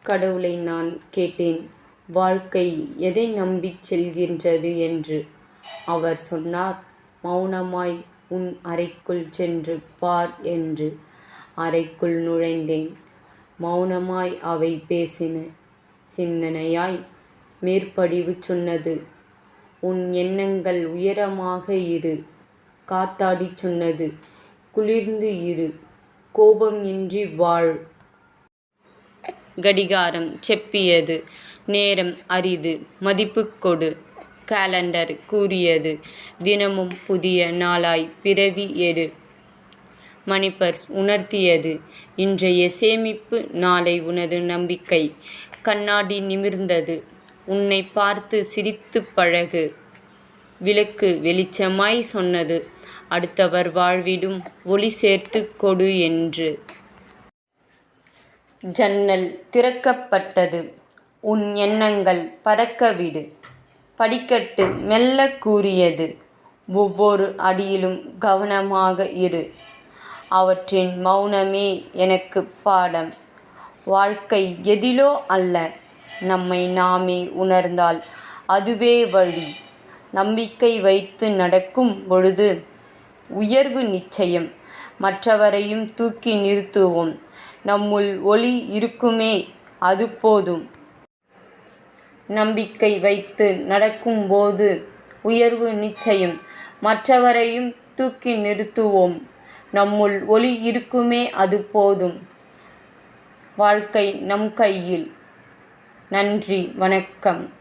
கடவுளை நான் கேட்டேன், வாழ்க்கை எதை நம்பிச் செல்கின்றது என்று. அவர் சொன்னார், மௌனமாய் உன் அறைக்குள் சென்று பார் என்று. அறைக்குள் நுழைந்தேன். மௌனமாய் அவை பேசின. சிந்தனையாய் மேற்படிவு சொன்னது, உன் எண்ணங்கள் உயரமாக இரு. காத்தாடிச் சொன்னது, குளிர்ந்து இரு, கோபம் இன்றி வாழ். கடிகாரம் செப்பியது, நேரம் அரிது, மதிப்புக் கொடு. காலண்டர் கூறியது, தினமும் புதிய நாளாய் பிறவி எடு. மணிபர்ஸ் உணர்த்தியது, இன்றைய சேமிப்பு நாளை உனது நம்பிக்கை. கண்ணாடி நிமிர்ந்தது, உன்னைப் பார்த்து சிரித்துப் பழகு. விளக்கு வெளிச்சமாய் சொன்னது, அடுத்தவர் வாழ்விலும் ஒளி சேர்த்துக் கொடு என்று. ஜன்னல் திறக்கப்பட்டது, உன் எண்ணங்கள் பறக்கவிடு. படிக்கட்டு மெல்லக் கூறியது, ஒவ்வொரு அடியிலும் கவனமாக இரு. அவற்றின் மௌனமே எனக்குப் பாடம். வாழ்க்கை எதிலோ அல்ல, நம்மை நாமே உணர்ந்தால் அதுவே வழி. நம்பிக்கை வைத்து நடக்கும் பொழுது உயர்வு நிச்சயம். மற்றவரையும் தூக்கி நிறுத்துவோம். நம்முள் ஒளி இருக்குமே, அது போதும். நம்பிக்கை வைத்து நடக்கும்போது உயர்வு நிச்சயம். மற்றவரையும் தூக்கி நிறுத்துவோம். நம்முள் ஒளி இருக்குமே, அது போதும். வாழ்க்கை நம் கையில். நன்றி, வணக்கம்.